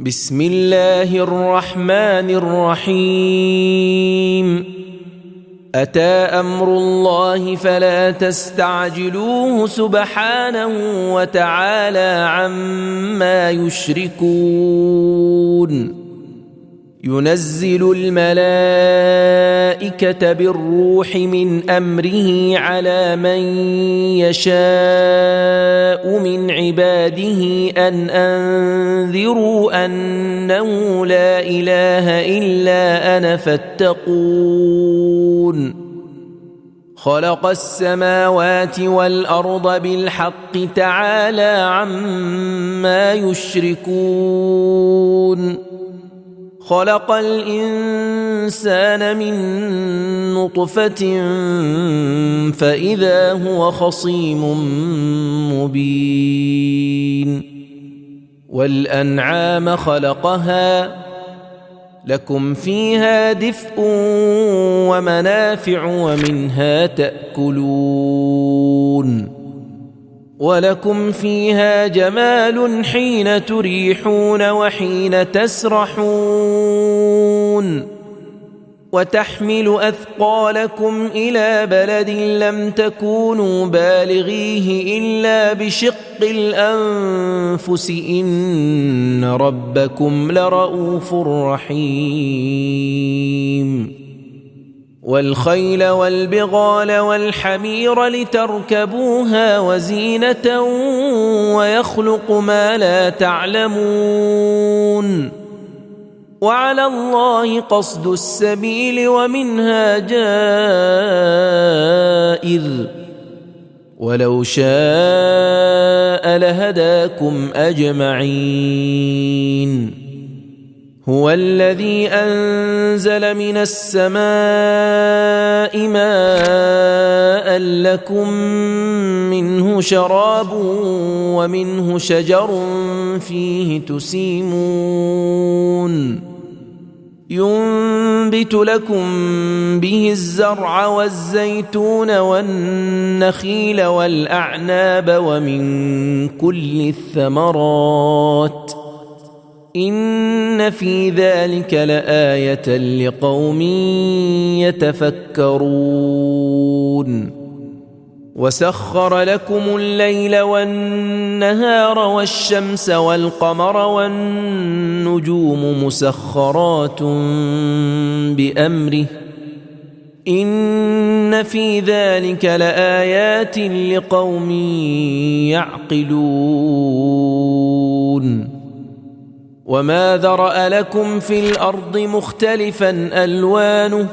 بسم الله الرحمن الرحيم أتى أمر الله فلا تستعجلوه سبحانه وتعالى عما يشركون ينزل الملائكة بالروح من أمره على من يشاء من عباده أن أنذروا أنه لا إله إلا أنا فاتقون خلق السماوات والأرض بالحق تعالى عما يشركون خلق الإنسان من نطفة فإذا هو خصيم مبين والأنعام خلقها لكم فيها دفء ومنافع ومنها تأكلون ولكم فيها جمال حين تريحون وحين تسرحون وتحمل أثقالكم إلى بلد لم تكونوا بالغيه إلا بشق الأنفس إن ربكم لرؤوف رحيم والخيل والبغال والحمير لتركبوها وزينة ويخلق ما لا تعلمون وعلى الله قصد السبيل ومنها جائر ولو شاء لهداكم أجمعين هو الذي أنزل من السماء ماء لكم منه شراب ومنه شجر فيه تسيمون ينبت لكم به الزرع والزيتون والنخيل والأعناب ومن كل الثمرات إن في ذلك لآية لقوم يتفكرون وسخر لكم الليل والنهار والشمس والقمر والنجوم مسخرات بأمره إن في ذلك لآيات لقوم يعقلون وما ذرأ لكم في الأرض مختلفا ألوانه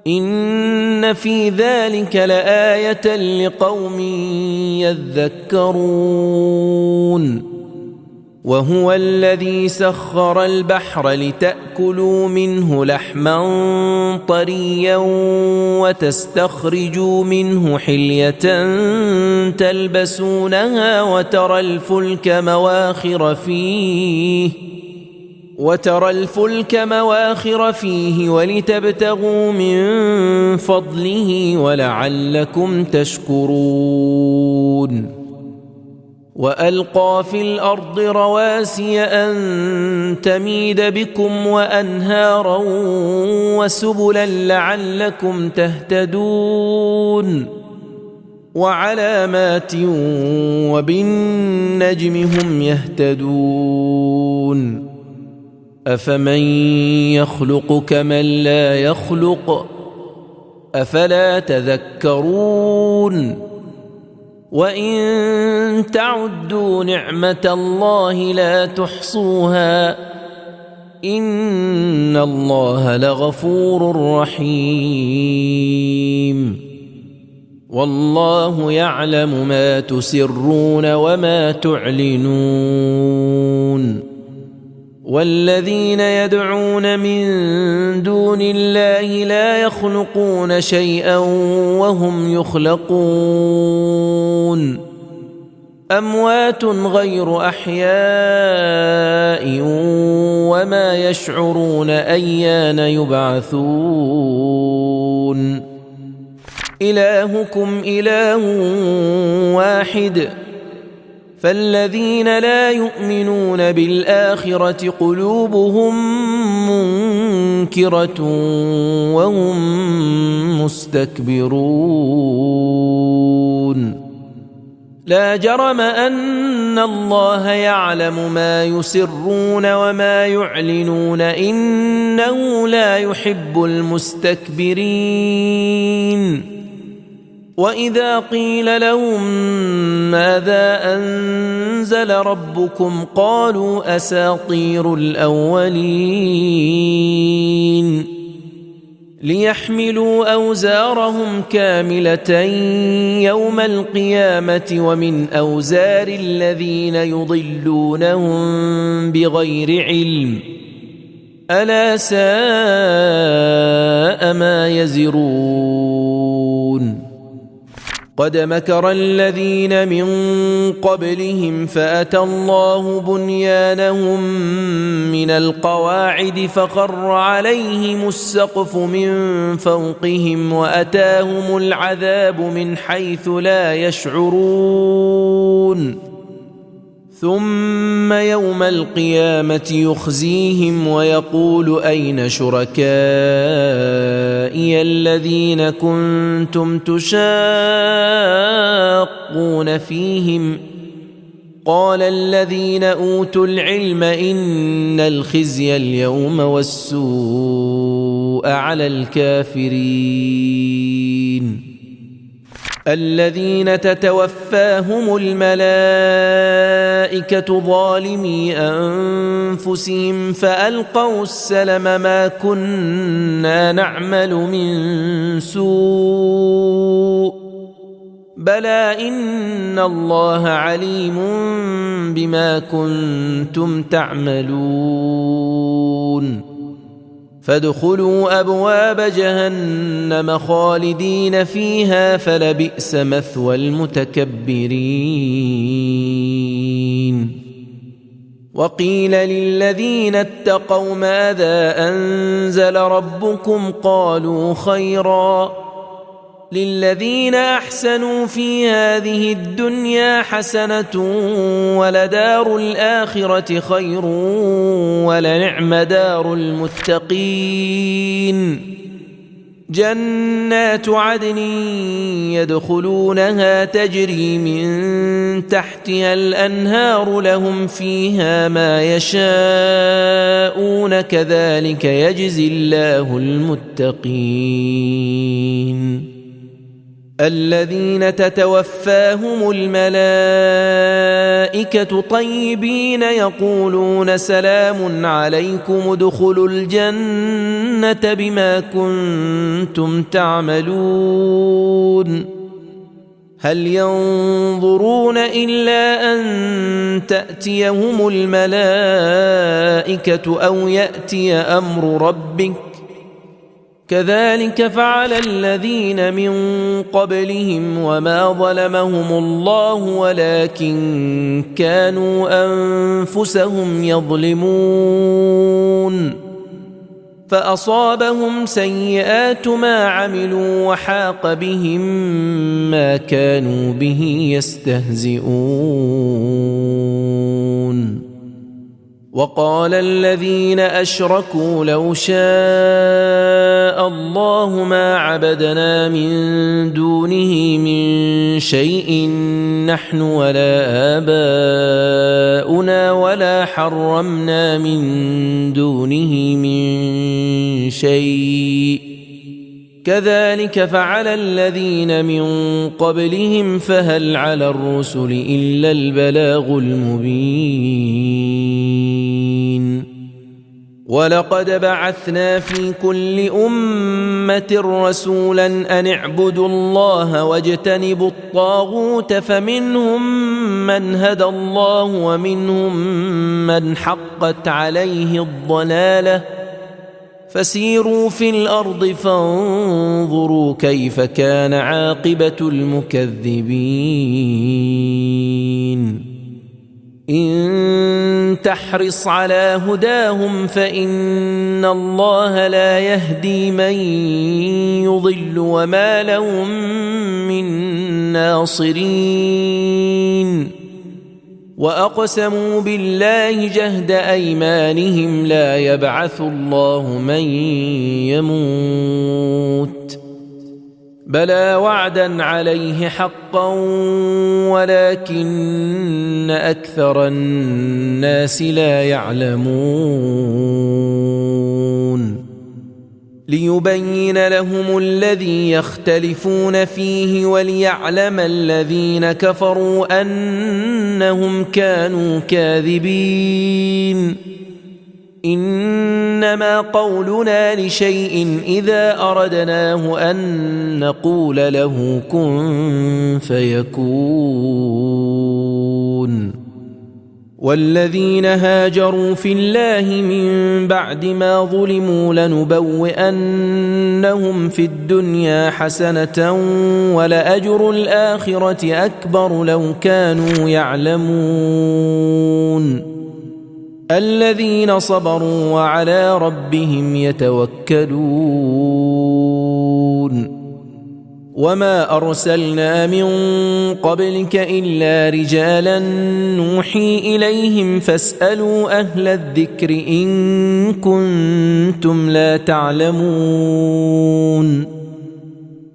إن في ذلك لآية لقوم يذكرون وهو الذي سخر البحر لتأكلوا منه لحما طريا وتستخرجوا منه حلية تلبسونها وترى الفلك مواخر فيه ولتبتغوا من فضله ولعلكم تشكرون وألقى في الأرض رواسي أن تميد بكم وأنهارا وسبلا لعلكم تهتدون وعلامات وبالنجم هم يهتدون أفمن يخلق كمن لا يخلق أفلا تذكرون وإن تعدوا نعمة الله لا تحصوها إن الله لغفور رحيم والله يعلم ما تسرون وما تعلنون والذين يدعون من دون الله لا يخلقون شيئا وهم يخلقون أموات غير أحياء وما يشعرون أيان يبعثون إلهكم إله واحد فالذين لا يؤمنون بالآخرة قلوبهم منكرة وهم مستكبرون لا جرم أن الله يعلم ما يسرون وما يعلنون إنه لا يحب المستكبرين وإذا قيل لهم ماذا أنزل ربكم قالوا أساطير الأولين ليحملوا أوزارهم كاملة يوم القيامة ومن أوزار الذين يضلونهم بغير علم ألا ساء ما يزرون قد مكر الذين من قبلهم فأتى الله بنيانهم من القواعد فخر عليهم السقف من فوقهم وأتاهم العذاب من حيث لا يشعرون ثم يوم القيامة يخزيهم ويقول أين شركائي الذين كنتم تشاقون فيهم قال الذين أوتوا العلم إن الخزي اليوم والسوء على الكافرين الذين تتوفاهم الملائكة ظالمي أنفسهم فألقوا السلم ما كنا نعمل من سوء بلى إن الله عليم بما كنتم تعملون فادخلوا أبواب جهنم خالدين فيها فلبئس مثوى المتكبرين وقيل للذين اتقوا ماذا أنزل ربكم قالوا خيرا للذين أحسنوا في هذه الدنيا حسنة ولدار الآخرة خير ولنعم دار المتقين جنات عدن يدخلونها تجري من تحتها الأنهار لهم فيها ما يشاءون كذلك يجزي الله المتقين الذين تتوفاهم الملائكة طيبين يقولون سلام عليكم ادخلوا الجنة بما كنتم تعملون هل ينظرون إلا أن تأتيهم الملائكة أو يأتي أمر ربك كذلك فعل الذين من قبلهم وما ظلمهم الله ولكن كانوا أنفسهم يظلمون فأصابهم سيئات ما عملوا وحاق بهم ما كانوا به يستهزئون وقال الذين أشركوا لو شاء الله ما عبدنا من دونه من شيء نحن ولا آباؤنا ولا حرمنا من دونه من شيء كذلك فعل الذين من قبلهم فهل على الرسل إلا البلاغ المبين ولقد بعثنا في كل أمة رسولا أن اعبدوا الله واجتنبوا الطاغوت فمنهم من هدى الله ومنهم من حقت عليه الضلالة فسيروا في الأرض فانظروا كيف كان عاقبة المكذبين إن تحرص على هداهم فإن الله لا يهدي من يضل وما لهم من ناصرين وأقسموا بالله جهد أيمانهم لا يبعث الله من يموت بلى وعدا عليه حقا ولكن أكثر الناس لا يعلمون ليبين لهم الذي يختلفون فيه وليعلم الذين كفروا أنهم كانوا كاذبين إنما قولنا لشيء إذا أردناه أن نقول له كن فيكون والذين هاجروا في الله من بعد ما ظلموا لنبوئنهم في الدنيا حسنة ولأجر الآخرة أكبر لو كانوا يعلمون الذين صبروا وعلى ربهم يتوكلون وما أرسلنا من قبلك إلا رجالا نوحي إليهم فاسألوا أهل الذكر إن كنتم لا تعلمون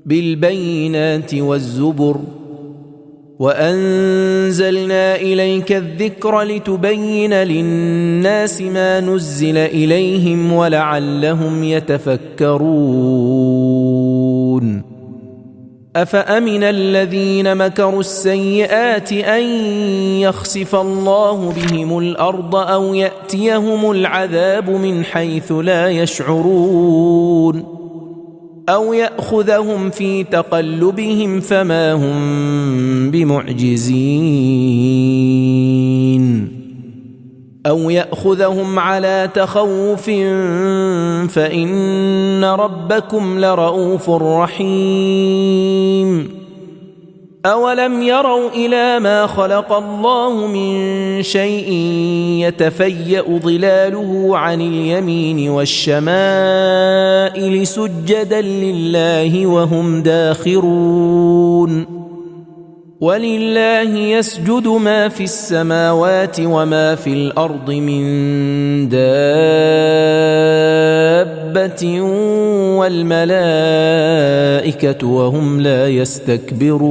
بالبينات والزبر وأنزلنا إليك الذكر لتبين للناس ما نزل إليهم ولعلهم يتفكرون أفأمن الذين مكروا السيئات أن يخسف الله بهم الأرض أو يأتيهم العذاب من حيث لا يشعرون أو يأخذهم في تقلبهم فما هم بمعجزين أو يأخذهم على تخوف فإن ربكم لرؤوف رحيم أولم يروا إلى ما خلق الله من شيء يتفيأ ظلاله عن اليمين والشمائل سجدا لله وهم داخرون ولله يسجد ما في السماوات وما في الأرض من دابة والملائكة وهم لا يستكبرون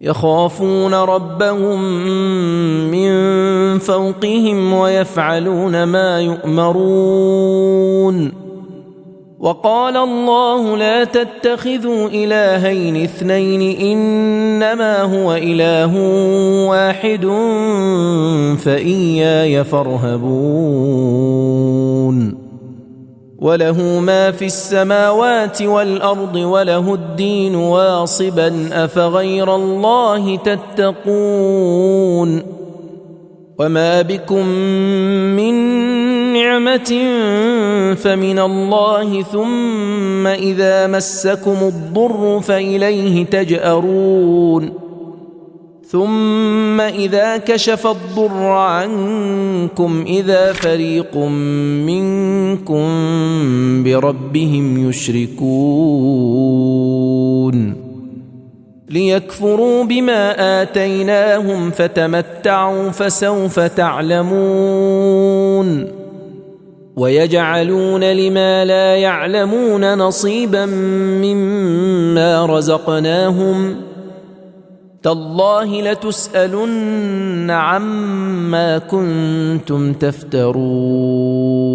يخافون ربهم من فوقهم ويفعلون ما يؤمرون وقال الله لا تتخذوا إلهين اثنين إنما هو إله واحد فإياي فارهبون وله ما في السماوات والأرض وله الدين واصبا أفغير الله تتقون وما بكم من نعمة فمن الله ثم إذا مسكم الضر فإليه تجأرون ثم إذا كشف الضر عنكم إذا فريق منكم بربهم يشركون ليكفروا بما آتيناهم فتمتعوا فسوف تعلمون ويجعلون لما لا يعلمون نصيبا مما رزقناهم تالله لتسألن عما كنتم تفترون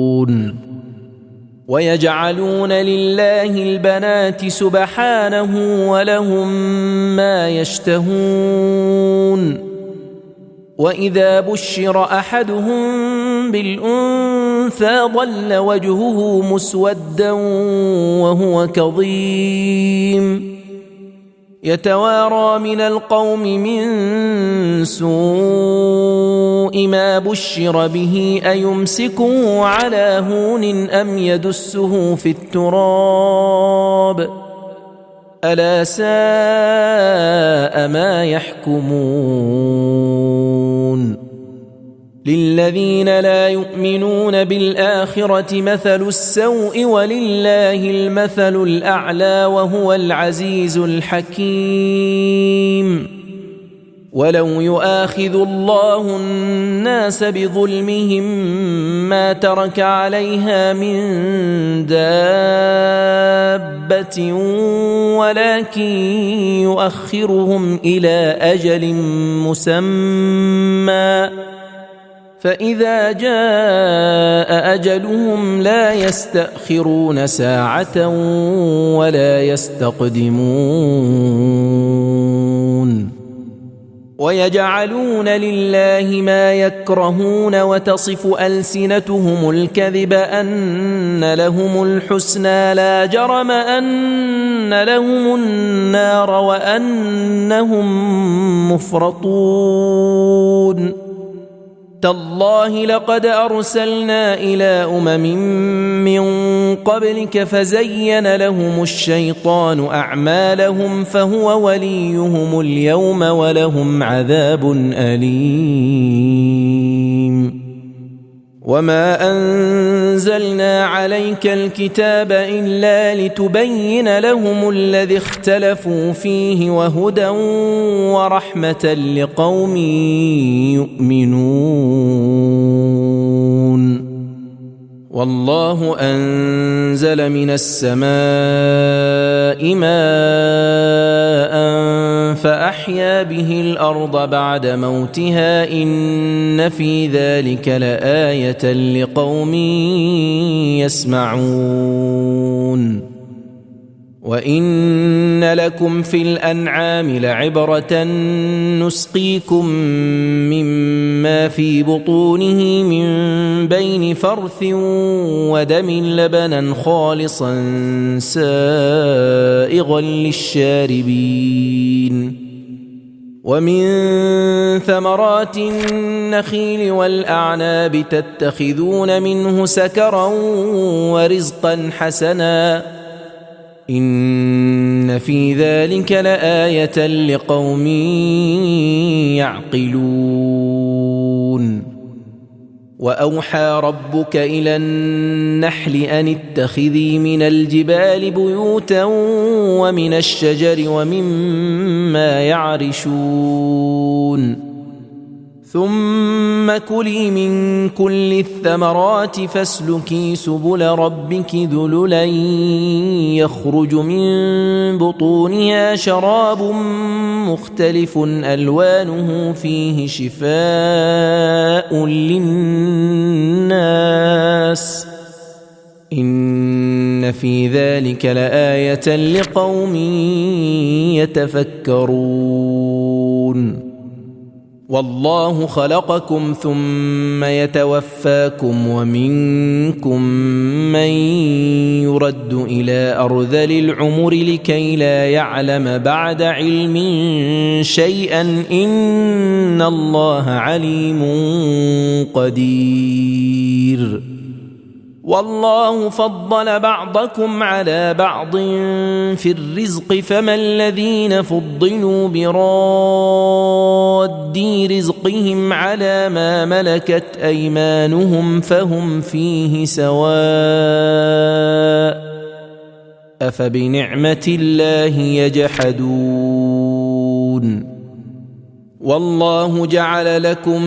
ويجعلون لله البنات سبحانه ولهم ما يشتهون وإذا بشر أحدهم بالأنثى ظل وجهه مسودا وهو كظيم يتوارى من القوم من سوء ما بشر به أيمسكه على هون أم يدسه في التراب ألا ساء ما يحكمون للذين لا يؤمنون بالآخرة مثل السوء ولله المثل الأعلى وهو العزيز الحكيم ولو يؤاخذ الله الناس بظلمهم ما ترك عليها من دابة ولكن يؤخرهم إلى أجل مسمى فإذا جاء أجلهم لا يستأخرون ساعة ولا يستقدمون ويجعلون لله ما يكرهون وتصف ألسنتهم الكذب أن لهم الحسنى لا جرم أن لهم النار وأنهم مفرطون تالله لقد أرسلنا إلى من قبلك فزين لهم الشيطان أعمالهم فهو وليهم اليوم ولهم عذاب أليم وما أنزلنا عليك الكتاب إلا لتبين لهم الذي اختلفوا فيه وهدى ورحمة لقوم يؤمنون والله أنزل من السماء ماء فأحيا به الأرض بعد موتها إن في ذلك لآية لقوم يسمعون وإن لكم في الأنعام لعبرة نسقيكم مما في بطونه من بين فرث ودم لبنا خالصا سائغا للشاربين ومن ثمرات النخيل والأعناب تتخذون منه سكرا ورزقا حسنا إن في ذلك لآية لقوم يعقلون وأوحى ربك إلى النحل أن اتخذي من الجبال بيوتا ومن الشجر ومما يعرشون ثم كلي من كل الثمرات فاسلكي سبل ربك ذللا يخرج من بطونها شراب مختلف ألوانه فيه شفاء للناس إن في ذلك لآية لقوم يتفكرون والله خلقكم ثم يتوفاكم ومنكم من يرد إلى أرذل العمر لكي لا يعلم بعد علم شيئا إن الله عليم قدير والله فضل بعضكم على بعض في الرزق فما الذين فضلوا براد رزقهم على ما ملكت أيمانهم فهم فيه سواء أفبنعمة الله يجحدون والله جعل لكم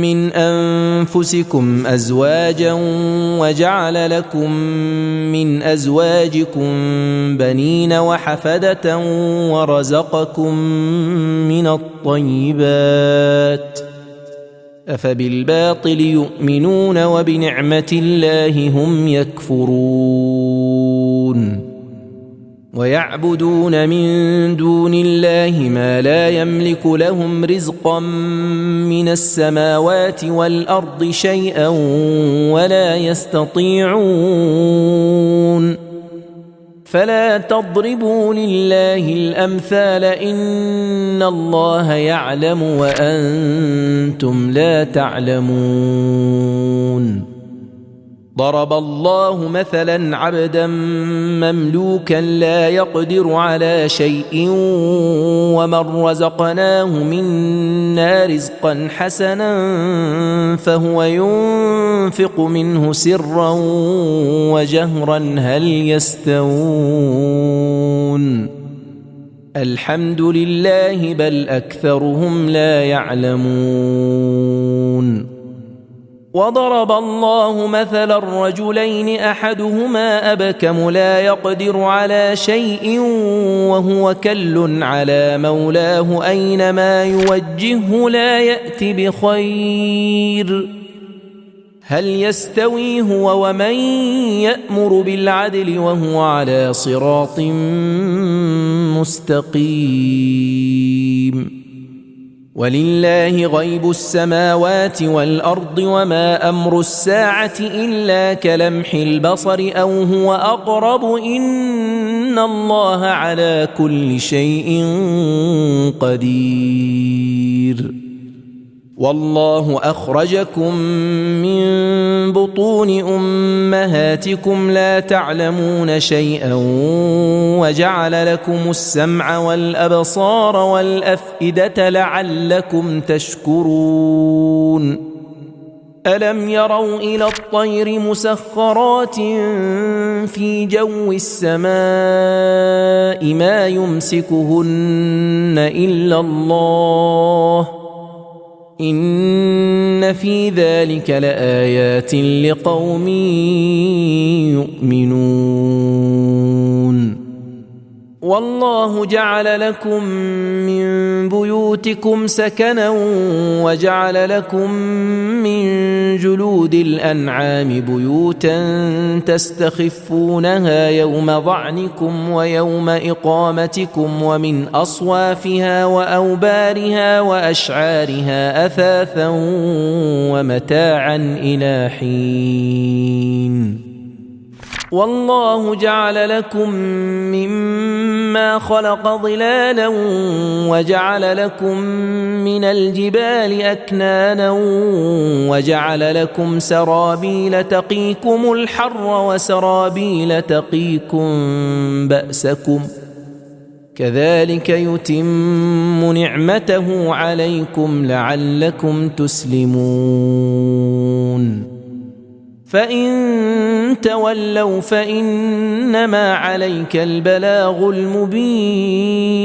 من أنفسكم أزواجا وجعل لكم من أزواجكم بنين وحفدة ورزقكم من الطيبات أفبالباطل يؤمنون وبنعمة الله هم يكفرون ويعبدون من دون الله ما لا يملك لهم رزقا من السماوات والأرض شيئا ولا يستطيعون فلا تضربوا لله الأمثال إن الله يعلم وأنتم لا تعلمون ضرب الله مثلا عبدا مملوكا لا يقدر على شيء ومن رزقناه منا رزقا حسنا فهو ينفق منه سرا وجهرا هل يستوون الحمد لله بل أكثرهم لا يعلمون. وضرب الله مثلا الرجلين أحدهما أبكم لا يقدر على شيء وهو كل على مولاه أينما يوجهه لا يأت بخير هل يستوي هو ومن يأمر بالعدل وهو على صراط مستقيم. ولله غيب السماوات والأرض وما أمر الساعة إلا كلمح البصر أو هو أقرب إن الله على كل شيء قدير. والله أخرجكم من بطون أمهاتكم لا تعلمون شيئا وجعل لكم السمع والأبصار والأفئدة لعلكم تشكرون. ألم يروا إلى الطير مسخرات في جو السماء ما يمسكهن إلا الله إن في ذلك لآيات لقوم يؤمنون. والله جعل لكم من بيوتكم سكنا وجعل لكم من جلود الأنعام بيوتا تستخفونها يوم ظعنكم ويوم إقامتكم ومن أصوافها وأوبارها وأشعارها أثاثا ومتاعا إلى حين. والله جعل لكم مما خلق ظلالا وجعل لكم من الجبال أكنانا وجعل لكم سرابيل تقيكم الحر وسرابيل تقيكم بأسكم كذلك يتم نعمته عليكم لعلكم تسلمون. فإن تولوا فإنما عليك البلاغ المبين.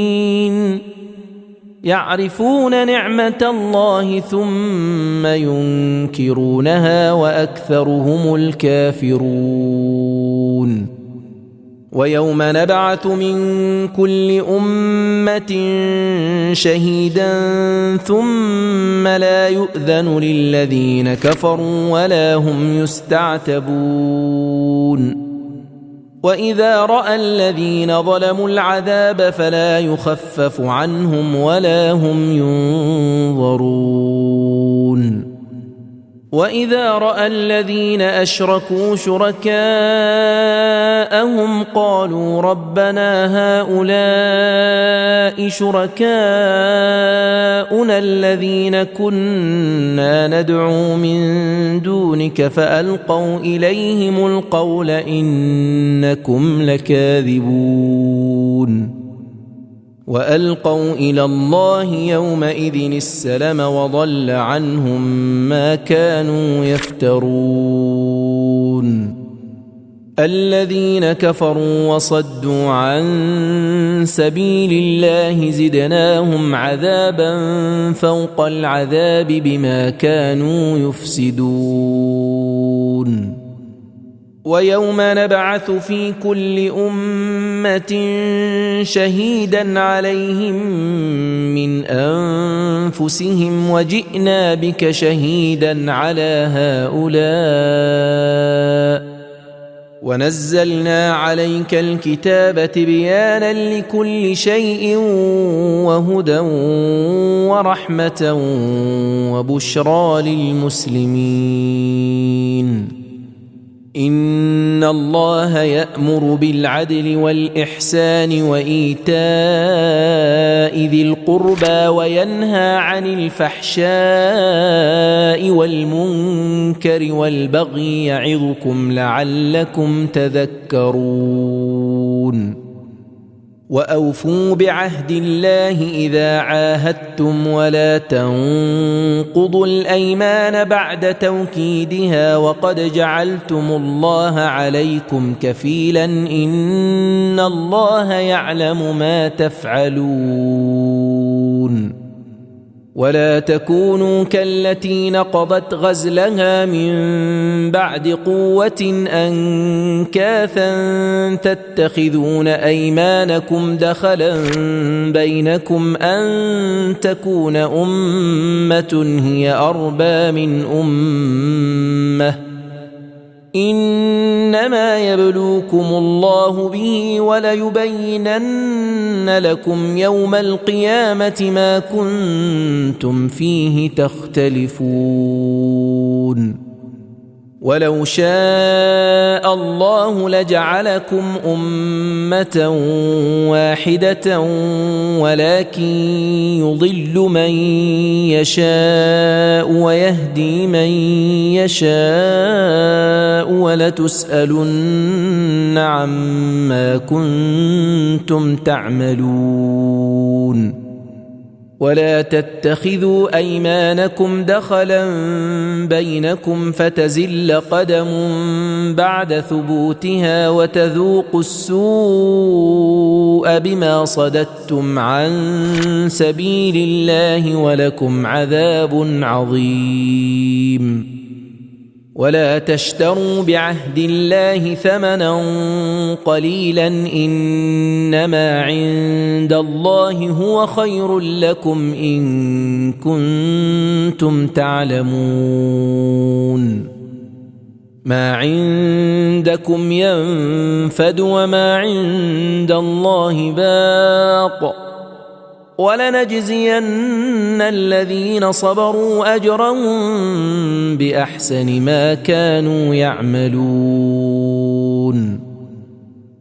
يعرفون نعمة الله ثم ينكرونها وأكثرهم الكافرون. ويوم نبعث من كل أمة شهيدا ثم لا يؤذن للذين كفروا ولا هم يستعتبون. وإذا رأى الذين ظلموا العذاب فلا يخفف عنهم ولا هم ينظرون. وإذا رأى الذين أشركوا شركاءهم قالوا ربنا هؤلاء شركاؤنا الذين كنا ندعو من دونك فألقوا إليهم القول إنكم لكاذبون. وألقوا إلى الله يومئذ السلم وضل عنهم ما كانوا يفترون. الذين كفروا وصدوا عن سبيل الله زدناهم عذابا فوق العذاب بما كانوا يفسدون. ويوم نبعث في كل أمة شهيدا عليهم من أنفسهم وجئنا بك شهيدا على هؤلاء ونزلنا عليك الكتاب تبيانا لكل شيء وهدى ورحمة وبشرى للمسلمين. إن الله يأمر بالعدل والإحسان وإيتاء ذي القربى وينهى عن الفحشاء والمنكر والبغي يعظكم لعلكم تذكرون. وأوفوا بعهد الله إذا عاهدتم ولا تنقضوا الأيمان بعد توكيدها وقد جعلتم الله عليكم كفيلا إن الله يعلم ما تفعلون ولا تكونوا كالتي نقضت غزلها من بعد قوة أنكاثا تتخذون أيمانكم دخلا بينكم أن تكون أمة هي أربى من أمة إنما يبلوكم الله به وليبينن لكم يوم القيامة ما كنتم فيه تختلفون ولو شاء الله لجعلكم أمة واحدة ولكن يضل من يشاء ويهدي من يشاء ولتسألن عما كنتم تعملون ولا تتخذوا أيمانكم دخلا بينكم فتزل قدم بعد ثبوتها وتذوقوا السوء بما صددتم عن سبيل الله ولكم عذاب عظيم ولا تشتروا بعهد الله ثمنا قليلا إنما عند الله هو خير لكم إن كنتم تعلمون ما عندكم ينفد وما عند الله باق ولنجزين الذين صبروا أجرهم بأحسن ما كانوا يعملون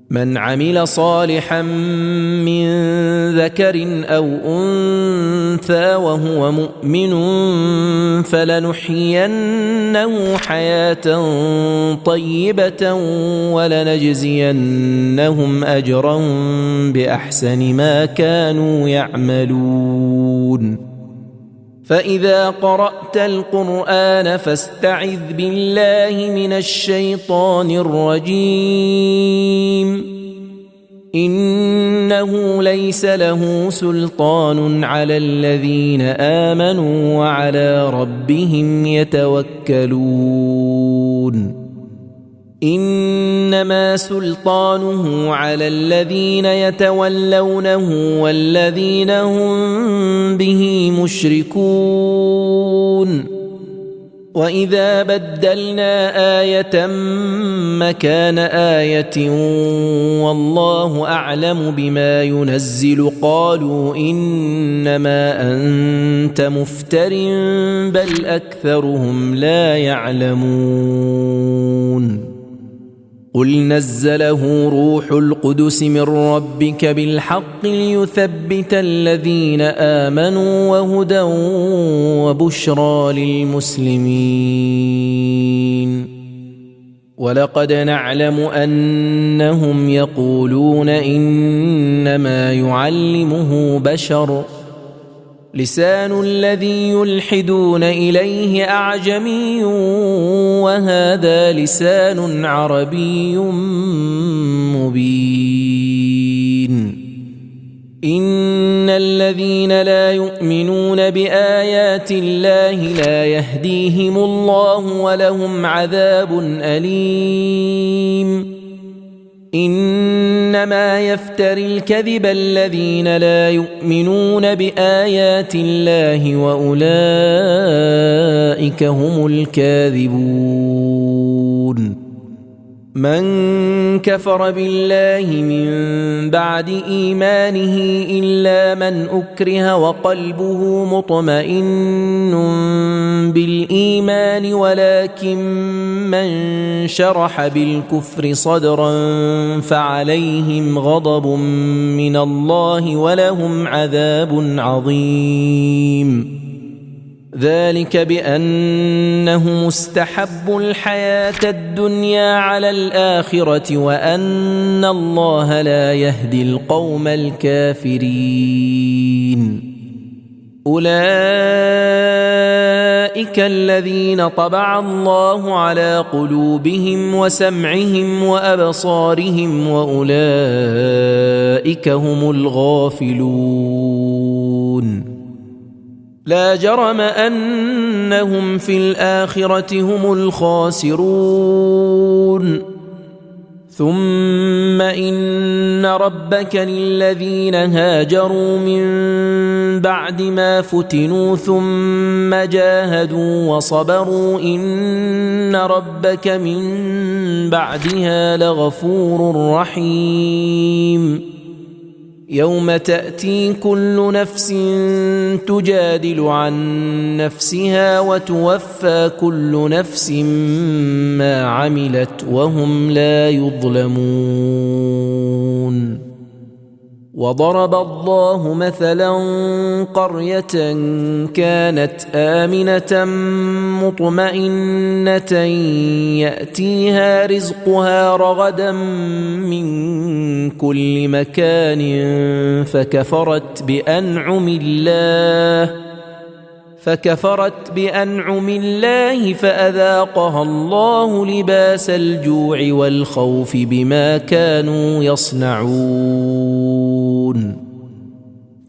من عمل صالحا من ذكر أو أنثى وهو مؤمن فلنحيينه حياة طيبة ولنجزينهم أجرهم بأحسن ما كانوا يعملون فإذا قرأت القرآن فاستعذ بالله من الشيطان الرجيم إنه ليس له سلطان على الذين آمنوا وعلى ربهم يتوكلون إنما سلطانه على الذين يتولونه والذين هم به مشركون وإذا بدلنا آية مكان آية والله أعلم بما ينزل قالوا إنما أنت مفتر بل أكثرهم لا يعلمون قل نزله روح القدس من ربك بالحق ليثبت الذين آمنوا وهدى وبشرى للمسلمين ولقد نعلم أنهم يقولون إنما يعلمه بشر لسان الذي يلحدون إليه أعجمي وهذا لسان عربي مبين إن الذين لا يؤمنون بآيات الله لا يهديهم الله ولهم عذاب أليم إنما يفتري الكذب الذين لا يؤمنون بآيات الله وأولئك هم الكاذبون من كفر بالله من بعد إيمانه إلا من أكره وقلبه مطمئن بالإيمان ولكن من شرح بالكفر صدرا فعليهم غضب من الله ولهم عذاب عظيم ذلك بأنهم استحبوا الحياة الدنيا على الآخرة وأن الله لا يهدي القوم الكافرين. أولئك الذين طبع الله على قلوبهم وسمعهم وأبصارهم وأولئك هم الغافلون. لا جرم أنهم في الآخرة هم الخاسرون. ثم إن ربك للذين هاجروا من بعد ما فتنوا ثم جاهدوا وصبروا إن ربك من بعدها لغفور رحيم. يوم تأتي كل نفس تجادل عن نفسها وتوفى كل نفس ما عملت وهم لا يظلمون. وضرب الله مثلا قرية كانت آمنة مطمئنة يأتيها رزقها رغدا من كل مكان فكفرت بأنعم الله فأذاقها الله لباس الجوع والخوف بما كانوا يصنعون.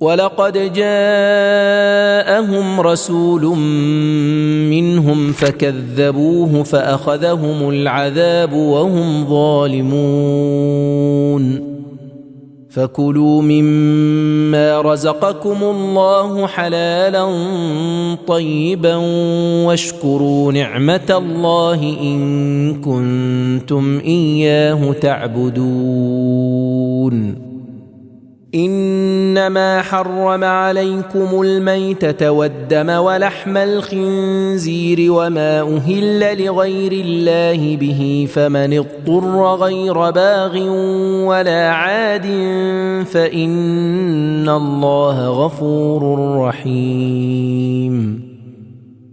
ولقد جاءهم رسول منهم فكذبوه فأخذهم العذاب وهم ظالمون. فكلوا مما رزقكم الله حلالا طيبا واشكروا نعمة الله إن كنتم إياه تعبدون. إنما حرم عليكم الميتة والدم ولحم الخنزير وما أهل لغير الله به فمن اضطر غير باغ ولا عاد فإن الله غفور رحيم.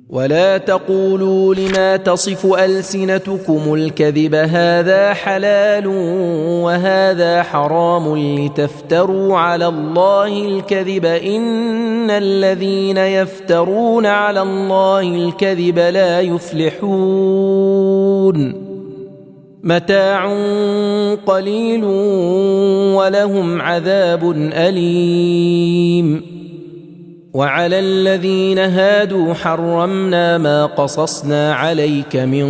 ولا تقولوا لما تصف ألسنتكم الكذب هذا حلال وهذا حرام لتفتروا على الله الكذب إن الذين يفترون على الله الكذب لا يفلحون. متاع قليل ولهم عذاب أليم. وعلى الذين هادوا حرمنا ما قصصنا عليك من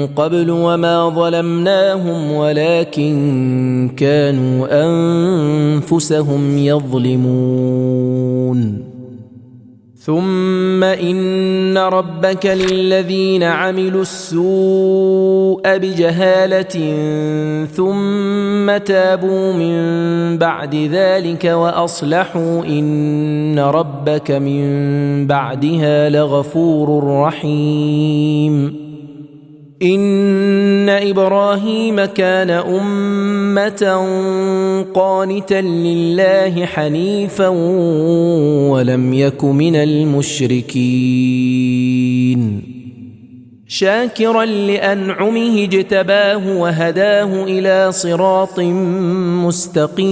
قبل وما ظلمناهم ولكن كانوا أنفسهم يظلمون. ثم إن ربك للذين عملوا السوء بجهالة ثم تابوا من بعد ذلك وأصلحوا إن ربك من بعدها لغفور رحيم. إن إبراهيم كان أمة قانتا لله حنيفا ولم يك من المشركين. شاكرا لأنعمه اجتباه وهداه إلى صراط مستقيم.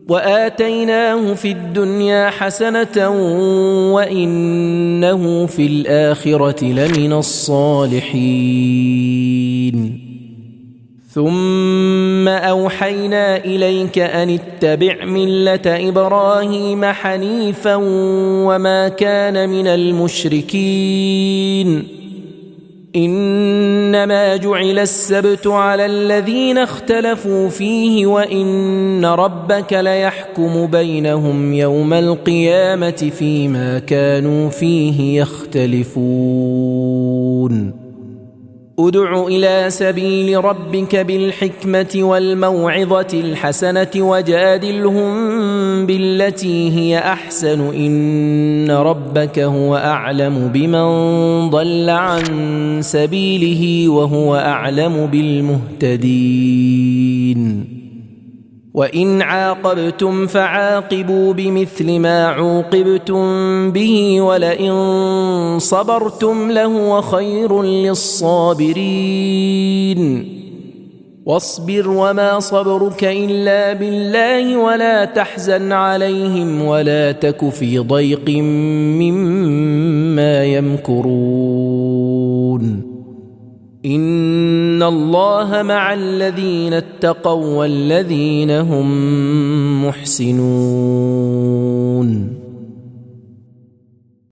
وآتيناه في الدنيا حسنة وإنه في الآخرة لمن الصالحين. ثم أوحينا إليك أن اتبع ملة إبراهيم حنيفا وما كان من المشركين. إنما جعل السبت على الذين اختلفوا فيه وإن ربك ليحكم بينهم يوم القيامة فيما كانوا فيه يختلفون. ادع إلى سبيل ربك بالحكمة والموعظة الحسنة وجادلهم بالتي هي أحسن إن ربك هو أعلم بمن ضل عن سبيله وهو أعلم بالمهتدين. وإن عاقبتم فعاقبوا بمثل ما عوقبتم به ولئن صبرتم لهو خير للصابرين واصبر وما صبرك إلا بالله ولا تحزن عليهم ولا تك في ضيق مما يمكرون إن الله مع الذين اتقوا والذين هم محسنون